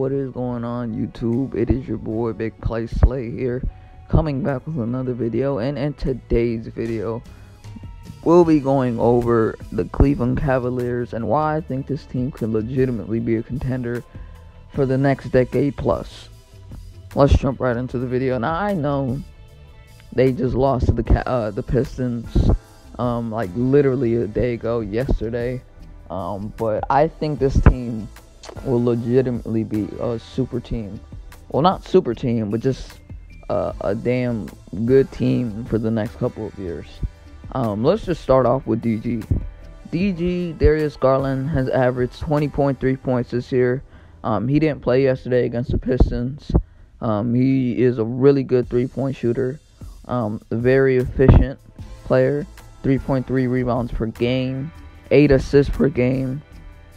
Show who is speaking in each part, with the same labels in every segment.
Speaker 1: What is going on, YouTube? It is your boy Big Play Slay here, coming back with another video. And in today's video, we'll be going over the Cleveland Cavaliers and why I think this team could legitimately be a contender for the next decade plus. Let's jump right into the video. Now, I know they just lost to the Pistons like literally a day ago, yesterday. But I think this team will legitimately be a super team. Well, not super team, but just a damn good team for the next couple of years. Let's just start off with DG. Darius Garland, has averaged 20.3 points this year. He didn't play yesterday against the Pistons. He is a really good three-point shooter. A very efficient player. 3.3 rebounds per game. 8 assists per game.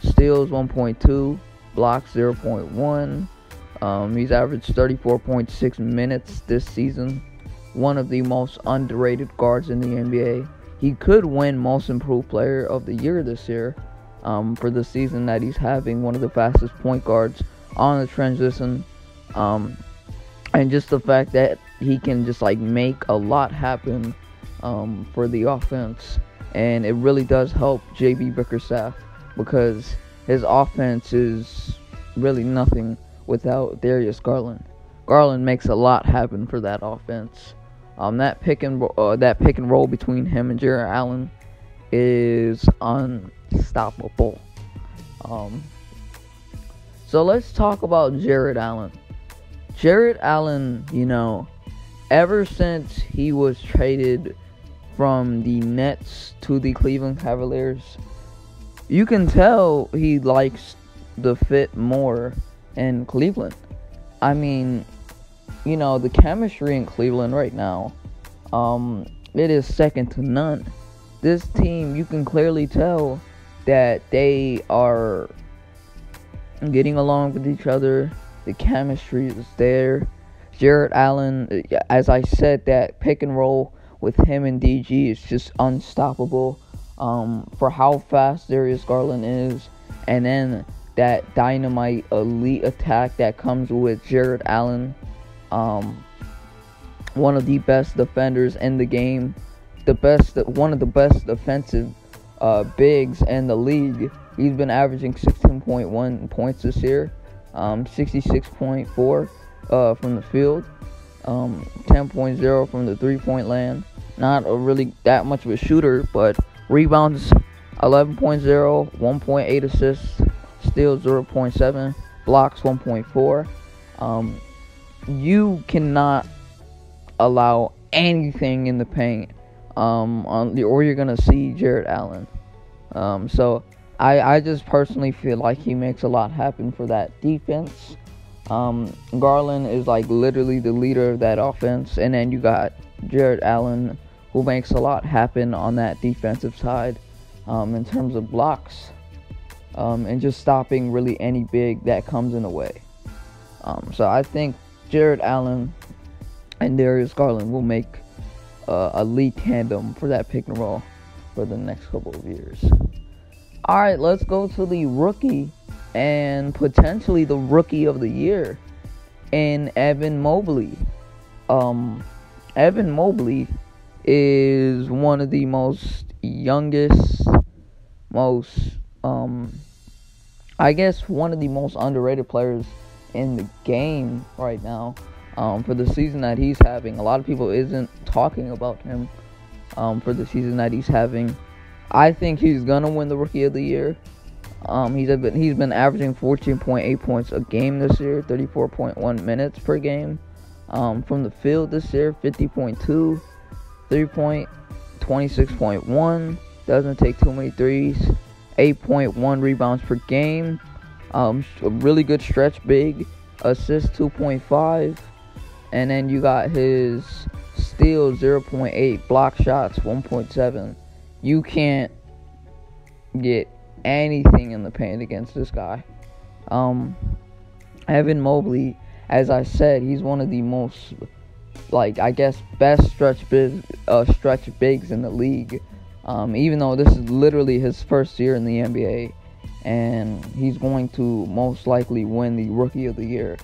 Speaker 1: Steals 1.2. Blocks 0.1. He's averaged 34.6 minutes this season. One of the most underrated guards in the NBA. He could win Most Improved Player of the Year this year. For the season that he's having. One of the fastest point guards on the transition. And just the fact that he can just like make a lot happen for the offense. And it really does help JB Bickerstaff, because his offense is really nothing without Darius Garland. Garland makes a lot happen for that offense. That pick and roll between him and Jarrett Allen is unstoppable. So let's talk about Jarrett Allen. Jarrett Allen, ever since he was traded from the Nets to the Cleveland Cavaliers, you can tell he likes the fit more in Cleveland. I mean, the chemistry in Cleveland right now, it is second to none. This team, you can clearly tell that they are getting along with each other. The chemistry is there. Jarrett Allen, as I said, that pick and roll with him and DG is just unstoppable. For how fast Darius Garland is, and then that dynamite elite attack that comes with Jarrett Allen, one of the best defenders in the game, one of the best defensive bigs in the league. He's been averaging 16.1 points this year, 66.4 from the field, 10.0 from the three-point land. Not a really that much of a shooter, but rebounds 11.0, 1.8 assists, steals 0.7, blocks 1.4. You cannot allow anything in the paint, or you're gonna see Jarrett Allen. So I just personally feel like he makes a lot happen for that defense. Garland is like literally the leader of that offense, and then you got Jarrett Allen, who makes a lot happen on that defensive side, in terms of blocks, and just stopping really any big that comes in the way. So I think Jarrett Allen and Darius Garland will make a lead tandem for that pick and roll for the next couple of years. Alright, let's go to the rookie and potentially the rookie of the year in Evan Mobley. Evan Mobley is one of the most youngest, one of the most underrated players in the game right now. For the season that he's having, a lot of people isn't talking about him for the season that he's having. I think he's gonna win the Rookie of the Year. He's been averaging 14.8 points a game this year, 34.1 minutes per game. From the field this year, 50.2, 3-point, 26.1. Doesn't take too many threes. 8.1 rebounds per game. A really good stretch big. Assist 2.5. And then you got his steals 0.8, block shots 1.7. You can't get anything in the paint against this guy. Evan Mobley, as I said, he's one of the most, best stretch bigs in the league. Even though this is literally his first year in the NBA, and he's going to most likely win the Rookie of the Year.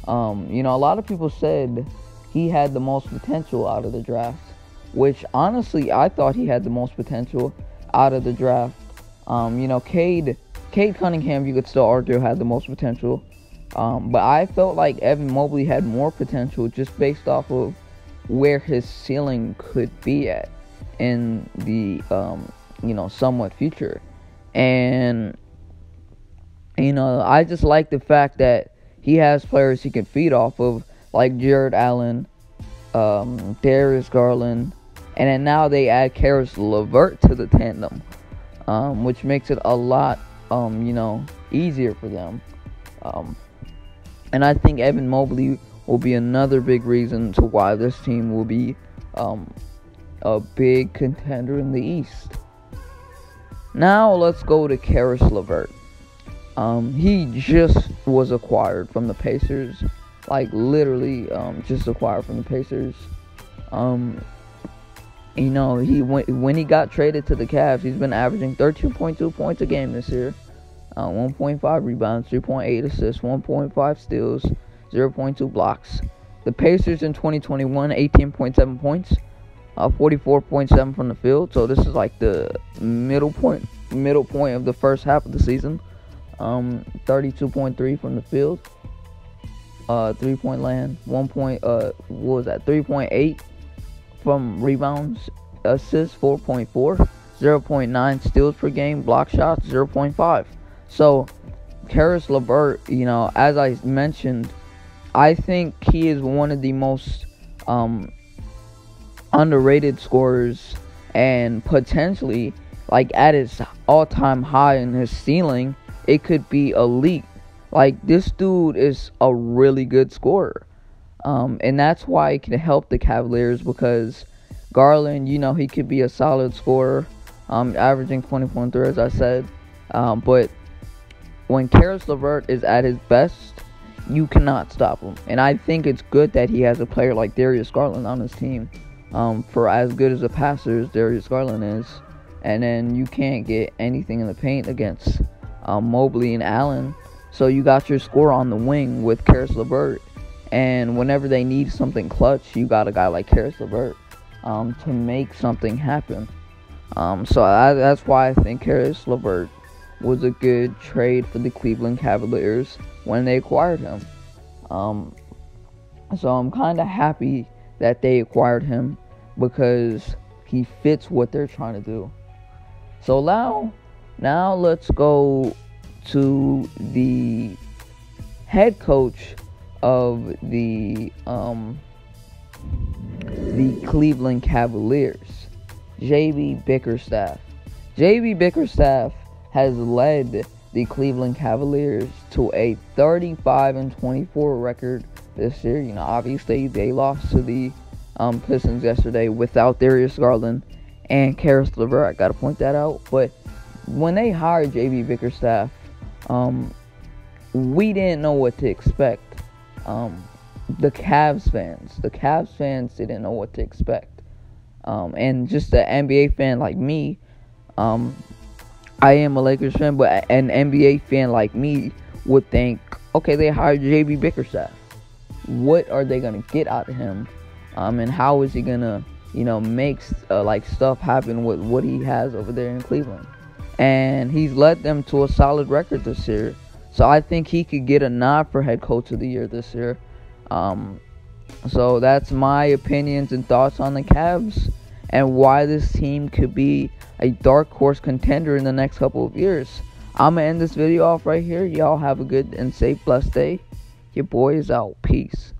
Speaker 1: You know, a lot of people said he had the most potential out of the draft, which honestly I thought he had the most potential out of the draft. You know, Cade Cunningham, you could still argue, had the most potential. But I felt like Evan Mobley had more potential just based off of where his ceiling could be at in the, you know, somewhat future. And, you know, I just like the fact that he has players he can feed off of, like Jarrett Allen, Darius Garland, and then now they add Karis Levert to the tandem, which makes it a lot, you know, easier for them. And I think Evan Mobley will be another big reason to why this team will be a big contender in the East. Now let's go to Karis Levert. He just was acquired from the Pacers, like literally just acquired from the Pacers. You know, when he got traded to the Cavs, he's been averaging 13.2 points a game this year. 1.5 rebounds, 3.8 assists, 1.5 steals, 0.2 blocks. The Pacers in 2021, 18.7 points, 44.7 from the field. So this is like the middle point of the first half of the season. 32.3 from the field. 3-point land. 3.8 from rebounds, assists 4.4, 0.9 steals per game, block shots 0.5. So, Karis Levert, you know, as I mentioned, I think he is one of the most underrated scorers, and potentially, like, at his all-time high in his ceiling, it could be elite. Like, this dude is a really good scorer. And that's why it can help the Cavaliers, because Garland, you know, he could be a solid scorer, averaging 20.3, as I said. But when Karis Levert is at his best, you cannot stop him. And I think it's good that he has a player like Darius Garland on his team, for as good as a passer as Darius Garland is. And then you can't get anything in the paint against Mobley and Allen. So you got your score on the wing with Karis Levert. And whenever they need something clutch, you got a guy like Karis Levert to make something happen. So that's why I think Karis Levert was a good trade for the Cleveland Cavaliers when they acquired him. So I'm kind of happy that they acquired him, because he fits what they're trying to do. So now let's go to the head coach of the Cleveland Cavaliers, J.B. Bickerstaff. J.B. Bickerstaff has led the Cleveland Cavaliers to a 35-24 record this year. You know, obviously they lost to the Pistons yesterday without Darius Garland and Caris Levert. I gotta point that out. But when they hired J.B. Bickerstaff, we didn't know what to expect. The Cavs fans didn't know what to expect. And just an NBA fan like me, I am a Lakers fan, but an NBA fan like me would think, okay, they hired J.B. Bickerstaff. What are they gonna get out of him? And how is he gonna, you know, make like stuff happen with what he has over there in Cleveland? And he's led them to a solid record this year. So I think he could get a nod for head coach of the year this year. So that's my opinions and thoughts on the Cavs and why this team could be a dark horse contender in the next couple of years. I'm going to end this video off right here. Y'all have a good and safe, blessed day. Your boy is out. Peace.